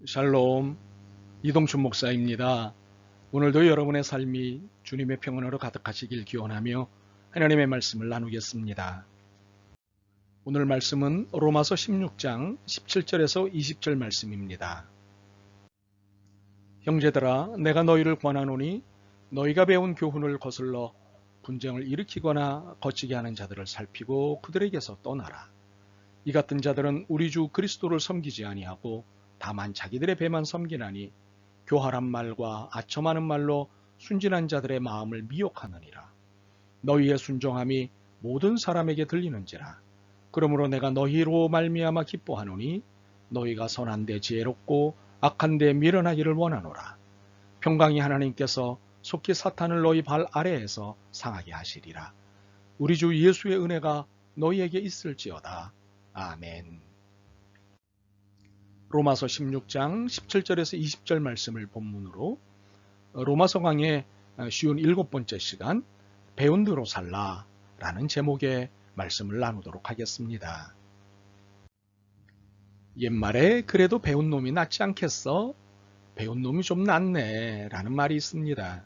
샬롬, 이동춘 목사입니다. 오늘도 여러분의 삶이 주님의 평안으로 가득하시길 기원하며 하나님의 말씀을 나누겠습니다. 오늘 말씀은 로마서 16장 17절에서 20절 말씀입니다. 형제들아, 내가 너희를 권하노니 너희가 배운 교훈을 거슬러 분쟁을 일으키거나 거치게 하는 자들을 살피고 그들에게서 떠나라. 이 같은 자들은 우리 주 그리스도를 섬기지 아니하고 다만 자기들의 배만 섬기나니 교활한 말과 아첨하는 말로 순진한 자들의 마음을 미혹하느니라. 너희의 순종함이 모든 사람에게 들리는지라. 그러므로 내가 너희로 말미암아 기뻐하노니 너희가 선한데 지혜롭고 악한데 미련하기를 원하노라. 평강이 하나님께서 속히 사탄을 너희 발 아래에서 상하게 하시리라. 우리 주 예수의 은혜가 너희에게 있을지어다. 아멘. 로마서 16장 17절에서 20절 말씀을 본문으로 로마서 강의 쉬운 7번째 시간 배운 대로 살라 라는 제목의 말씀을 나누도록 하겠습니다. 옛말에 그래도 배운 놈이 낫지 않겠어? 배운 놈이 좀 낫네 라는 말이 있습니다.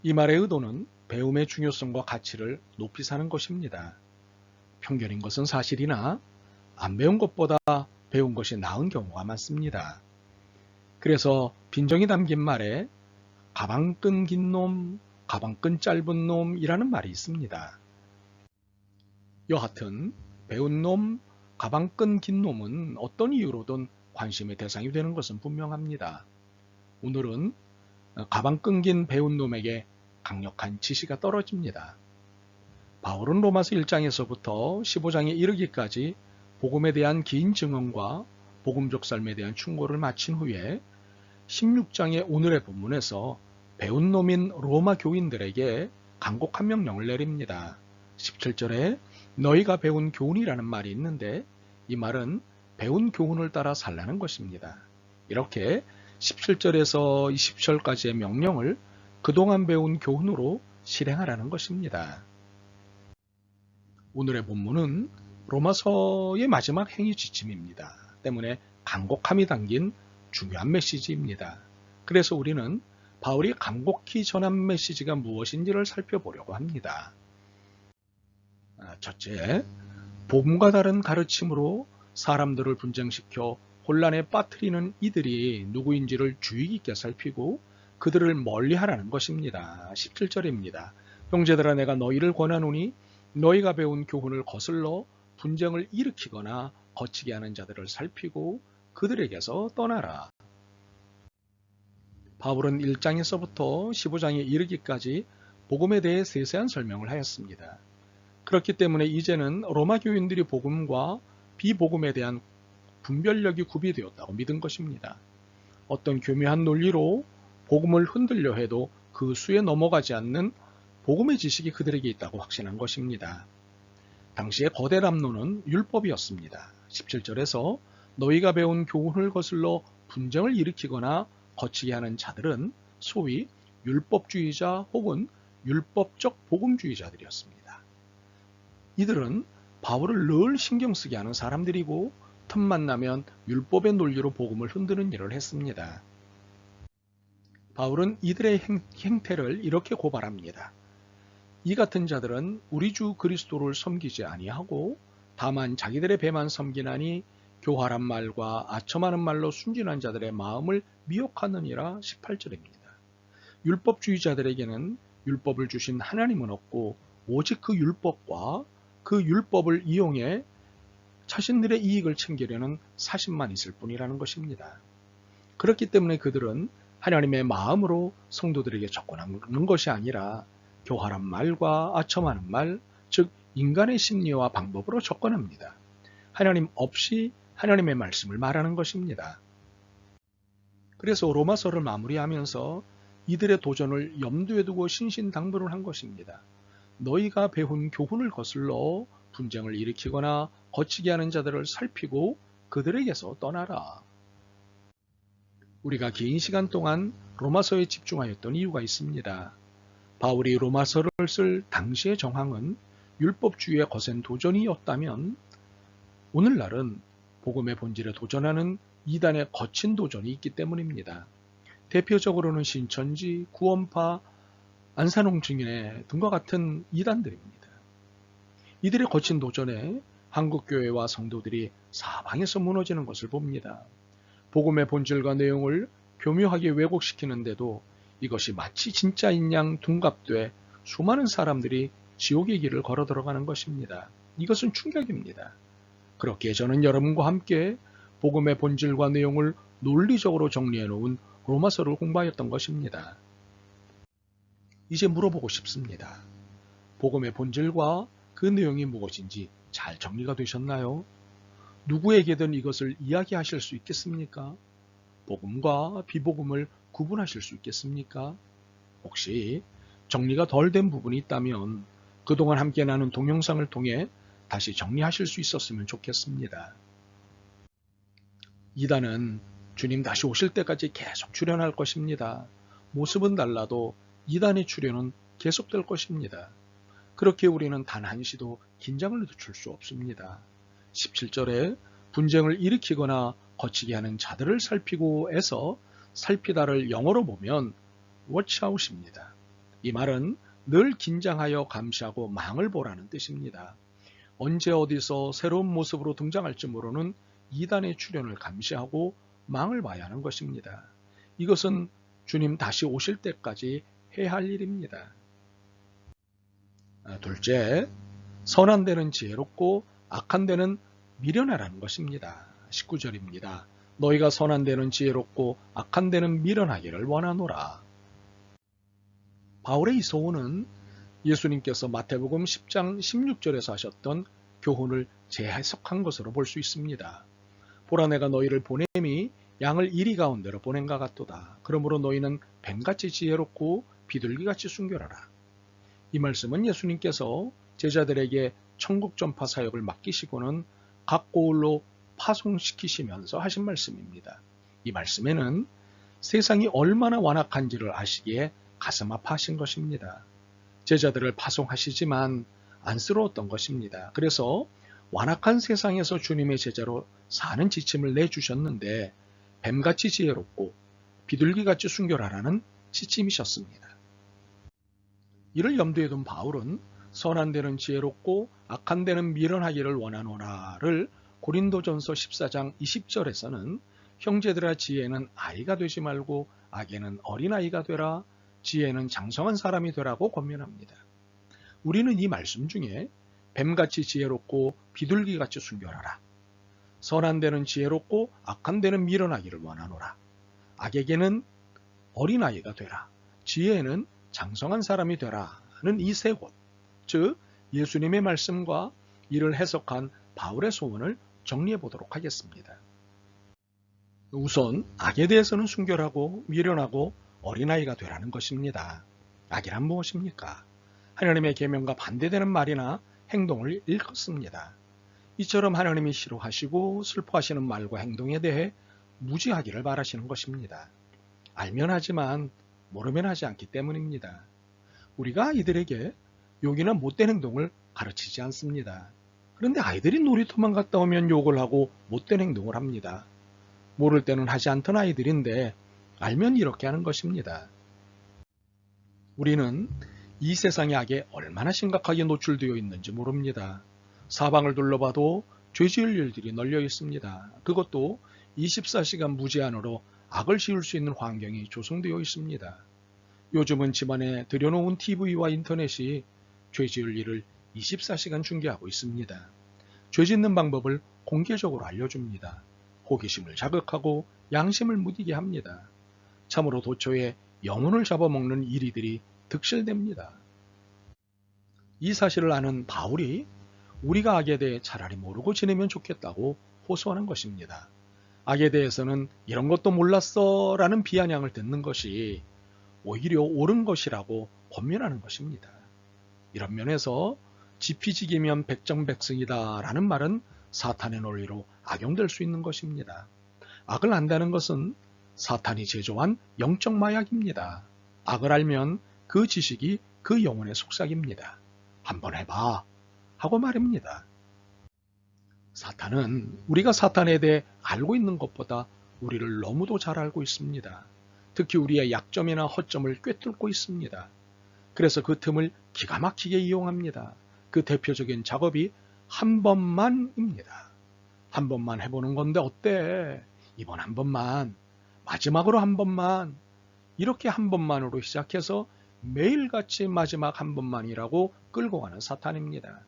이 말의 의도는 배움의 중요성과 가치를 높이 사는 것입니다. 편견인 것은 사실이나 안 배운 것보다 배운 것이 나은 경우가 많습니다. 그래서 빈정이 담긴 말에 가방끈 긴 놈, 가방끈 짧은 놈이라는 말이 있습니다. 여하튼 배운 놈, 가방끈 긴 놈은 어떤 이유로든 관심의 대상이 되는 것은 분명합니다. 오늘은 가방끈 긴 배운 놈에게 강력한 지시가 떨어집니다. 바울은 로마서 1장에서부터 15장에 이르기까지 복음에 대한 긴 증언과 복음적 삶에 대한 충고를 마친 후에 16장의 오늘의 본문에서 배운 놈인 로마 교인들에게 간곡한 명령을 내립니다. 17절에 너희가 배운 교훈이라는 말이 있는데 이 말은 배운 교훈을 따라 살라는 것입니다. 이렇게 17절에서 20절까지의 명령을 그동안 배운 교훈으로 실행하라는 것입니다. 오늘의 본문은 로마서의 마지막 행위 지침입니다. 때문에 간곡함이 담긴 중요한 메시지입니다. 그래서 우리는 바울이 간곡히 전한 메시지가 무엇인지를 살펴보려고 합니다. 첫째, 복음과 다른 가르침으로 사람들을 분쟁시켜 혼란에 빠뜨리는 이들이 누구인지를 주의 깊게 살피고 그들을 멀리하라는 것입니다. 17절입니다. 형제들아, 내가 너희를 권하노니 너희가 배운 교훈을 거슬러 분쟁을 일으키거나 거치게 하는 자들을 살피고 그들에게서 떠나라. 바울은 1장에서부터 15장에 이르기까지 복음에 대해 세세한 설명을 하였습니다. 그렇기 때문에 이제는 로마 교인들이 복음과 비복음에 대한 분별력이 구비되었다고 믿은 것입니다. 어떤 교묘한 논리로 복음을 흔들려 해도 그 수에 넘어가지 않는 복음의 지식이 그들에게 있다고 확신한 것입니다. 당시의 거대 담론은 율법이었습니다. 17절에서 너희가 배운 교훈을 거슬러 분쟁을 일으키거나 거치게 하는 자들은 소위 율법주의자 혹은 율법적 복음주의자들이었습니다. 이들은 바울을 늘 신경 쓰게 하는 사람들이고 틈만 나면 율법의 논리로 복음을 흔드는 일을 했습니다. 바울은 이들의 행태를 이렇게 고발합니다. 이 같은 자들은 우리 주 그리스도를 섬기지 아니하고 다만 자기들의 배만 섬기나니 교활한 말과 아첨하는 말로 순진한 자들의 마음을 미혹하느니라. 18절입니다. 율법주의자들에게는 율법을 주신 하나님은 없고 오직 그 율법과 그 율법을 이용해 자신들의 이익을 챙기려는 사심만 있을 뿐이라는 것입니다. 그렇기 때문에 그들은 하나님의 마음으로 성도들에게 접근하는 것이 아니라 교활한 말과 아첨하는 말, 즉 인간의 심리와 방법으로 접근합니다. 하나님 없이 하나님의 말씀을 말하는 것입니다. 그래서 로마서를 마무리하면서 이들의 도전을 염두에 두고 신신당부를 한 것입니다. 너희가 배운 교훈을 거슬러 분쟁을 일으키거나 거치게 하는 자들을 살피고 그들에게서 떠나라. 우리가 긴 시간 동안 로마서에 집중하였던 이유가 있습니다. 바울이 로마서를 쓸 당시의 정황은 율법주의의 거센 도전이었다면 오늘날은 복음의 본질에 도전하는 이단의 거친 도전이 있기 때문입니다. 대표적으로는 신천지, 구원파, 안산홍증인 등과 같은 이단들입니다. 이들의 거친 도전에 한국교회와 성도들이 사방에서 무너지는 것을 봅니다. 복음의 본질과 내용을 교묘하게 왜곡시키는데도 이것이 마치 진짜인 양 둔갑돼 수많은 사람들이 지옥의 길을 걸어 들어가는 것입니다. 이것은 충격입니다. 그렇기에 저는 여러분과 함께 복음의 본질과 내용을 논리적으로 정리해 놓은 로마서를 공부하였던 것입니다. 이제 물어보고 싶습니다. 복음의 본질과 그 내용이 무엇인지 잘 정리가 되셨나요? 누구에게든 이것을 이야기하실 수 있겠습니까? 복음과 비복음을 구분하실 수 있겠습니까? 혹시 정리가 덜 된 부분이 있다면 그동안 함께 나눈 동영상을 통해 다시 정리하실 수 있었으면 좋겠습니다. 이단은 주님 다시 오실 때까지 계속 출현할 것입니다. 모습은 달라도 이단의 출현은 계속될 것입니다. 그렇게 우리는 단 한시도 긴장을 늦출 수 없습니다. 17절에 분쟁을 일으키거나 거치게 하는 자들을 살피고 해서 살피다를 영어로 보면 watch out입니다. 이 말은 늘 긴장하여 감시하고 망을 보라는 뜻입니다. 언제 어디서 새로운 모습으로 등장할지 모르는 이단의 출현을 감시하고 망을 봐야 하는 것입니다. 이것은 주님 다시 오실 때까지 해야 할 일입니다. 둘째, 선한 데는 지혜롭고 악한 데는 미련하라는 것입니다. 19절입니다. 너희가 선한 데는 지혜롭고 악한 데는 미련하기를 원하노라. 바울의 이 소원은 예수님께서 마태복음 10장 16절에서 하셨던 교훈을 재해석한 것으로 볼 수 있습니다. 보라 내가 너희를 보냄이 양을 이리 가운데로 보낸가 같도다. 그러므로 너희는 뱀같이 지혜롭고 비둘기같이 순결하라. 이 말씀은 예수님께서 제자들에게 천국 전파 사역을 맡기시고는 각 고을로 파송시키시면서 하신 말씀입니다. 이 말씀에는 세상이 얼마나 완악한지를 아시기에 가슴 아파하신 것입니다. 제자들을 파송하시지만 안쓰러웠던 것입니다. 그래서 완악한 세상에서 주님의 제자로 사는 지침을 내주셨는데 뱀같이 지혜롭고 비둘기같이 순결하라는 지침이셨습니다. 이를 염두에 둔 바울은 선한 데는 지혜롭고 악한 데는 미련하기를 원하노라를 고린도전서 14장 20절에서는 형제들아 지혜는 아이가 되지 말고 악에는 어린아이가 되라 지혜는 장성한 사람이 되라고 권면합니다. 우리는 이 말씀 중에 뱀같이 지혜롭고 비둘기같이 순결하라. 선한 데는 지혜롭고 악한 데는 미련하기를 원하노라. 악에게는 어린아이가 되라. 지혜에는 장성한 사람이 되라는 이 세 곳, 즉 예수님의 말씀과 이를 해석한 바울의 소원을 정리해 보도록 하겠습니다. 우선 악에 대해서는 순결하고 미련하고 어린아이가 되라는 것입니다. 악이란 무엇입니까? 하나님의 계명과 반대되는 말이나 행동을 일컫습니다. 이처럼 하나님이 싫어하시고 슬퍼하시는 말과 행동에 대해 무지하기를 바라시는 것입니다. 알면 하지만 모르면 하지 않기 때문입니다. 우리가 아이들에게 욕이나 못된 행동을 가르치지 않습니다. 그런데 아이들이 놀이터만 갔다 오면 욕을 하고 못된 행동을 합니다. 모를 때는 하지 않던 아이들인데 알면 이렇게 하는 것입니다. 우리는 이 세상의 악에 얼마나 심각하게 노출되어 있는지 모릅니다. 사방을 둘러봐도 죄지을 일들이 널려 있습니다. 그것도 24시간 무제한으로 악을 지을 수 있는 환경이 조성되어 있습니다. 요즘은 집안에 들여놓은 TV와 인터넷이 죄지을 일을 24시간 중계하고 있습니다. 죄짓는 방법을 공개적으로 알려줍니다. 호기심을 자극하고 양심을 무디게 합니다. 참으로 도처에 영혼을 잡아먹는 이리들이 득실됩니다. 이 사실을 아는 바울이 우리가 악에 대해 차라리 모르고 지내면 좋겠다고 호소하는 것입니다. 악에 대해서는 이런 것도 몰랐어 라는 비아냥을 듣는 것이 오히려 옳은 것이라고 권면하는 것입니다. 이런 면에서 지피지기면 백정백승이다 라는 말은 사탄의 논리로 악용될 수 있는 것입니다. 악을 안다는 것은 사탄이 제조한 영적 마약입니다. 악을 알면 그 지식이 그 영혼의 속삭입니다. 한번 해봐 하고 말입니다. 사탄은 우리가 사탄에 대해 알고 있는 것보다 우리를 너무도 잘 알고 있습니다. 특히 우리의 약점이나 허점을 꿰뚫고 있습니다. 그래서 그 틈을 기가 막히게 이용합니다. 그 대표적인 작업이 한 번만입니다. 한 번만 해보는 건데 어때? 이번 한 번만, 마지막으로 한 번만, 이렇게 한 번만으로 시작해서 매일같이 마지막 한 번만이라고 끌고 가는 사탄입니다.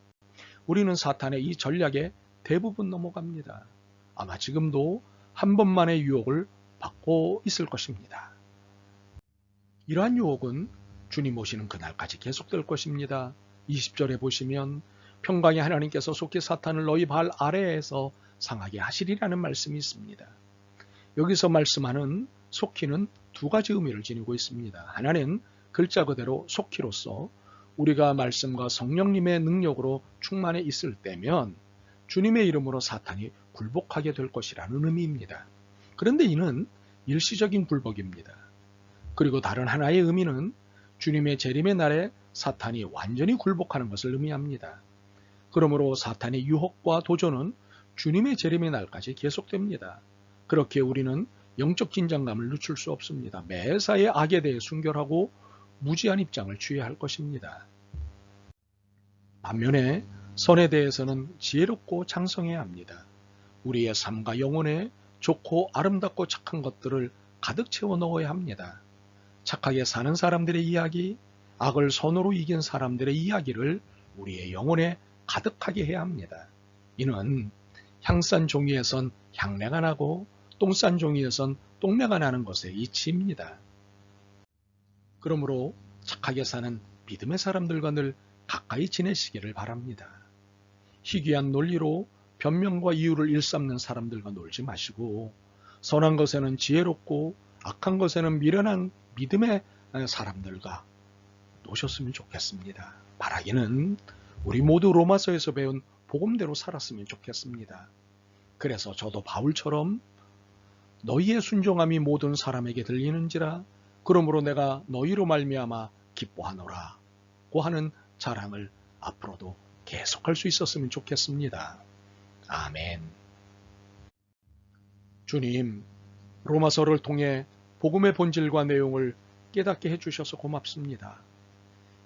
우리는 사탄의 이 전략에 대부분 넘어갑니다. 아마 지금도 한 번만의 유혹을 받고 있을 것입니다. 이러한 유혹은 주님 오시는 그날까지 계속될 것입니다. 20절에 보시면 평강의 하나님께서 속히 사탄을 너희 발 아래에서 상하게 하시리라는 말씀이 있습니다. 여기서 말씀하는 속히는 두 가지 의미를 지니고 있습니다. 하나는 글자 그대로 속히로서 우리가 말씀과 성령님의 능력으로 충만해 있을 때면 주님의 이름으로 사탄이 굴복하게 될 것이라는 의미입니다. 그런데 이는 일시적인 굴복입니다. 그리고 다른 하나의 의미는 주님의 재림의 날에 사탄이 완전히 굴복하는 것을 의미합니다. 그러므로 사탄의 유혹과 도전은 주님의 재림의 날까지 계속됩니다. 그렇게 우리는 영적 긴장감을 늦출 수 없습니다. 매사에 악에 대해 순결하고 무지한 입장을 취해야 할 것입니다. 반면에 선에 대해서는 지혜롭고 장성해야 합니다. 우리의 삶과 영혼에 좋고 아름답고 착한 것들을 가득 채워 넣어야 합니다. 착하게 사는 사람들의 이야기, 악을 선으로 이긴 사람들의 이야기를 우리의 영혼에 가득하게 해야 합니다. 이는 향싼 종이에선 향내가 나고 똥싼 종이에선 똥내가 나는 것의 이치입니다. 그러므로 착하게 사는 믿음의 사람들과 늘 가까이 지내시기를 바랍니다. 희귀한 논리로 변명과 이유를 일삼는 사람들과 놀지 마시고 선한 것에는 지혜롭고 악한 것에는 미련한 믿음의 사람들과 노셨으면 좋겠습니다. 바라기는 우리 모두 로마서에서 배운 복음대로 살았으면 좋겠습니다. 그래서 저도 바울처럼 너희의 순종함이 모든 사람에게 들리는지라 그러므로 내가 너희로 말미암아 기뻐하노라 고 하는 자랑을 앞으로도 계속할 수 있었으면 좋겠습니다. 아멘. 주님, 로마서를 통해 복음의 본질과 내용을 깨닫게 해주셔서 고맙습니다.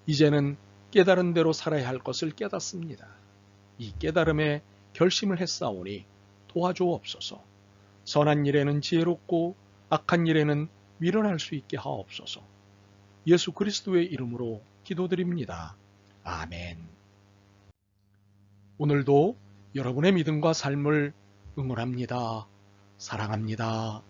이제는 깨달은 대로 살아야 할 것을 깨닫습니다. 이 깨달음에 결심을 했사오니 도와주옵소서. 선한 일에는 지혜롭고 악한 일에는 미련할 수 있게 하옵소서. 예수 그리스도의 이름으로 기도드립니다. 아멘. 오늘도 여러분의 믿음과 삶을 응원합니다. 사랑합니다.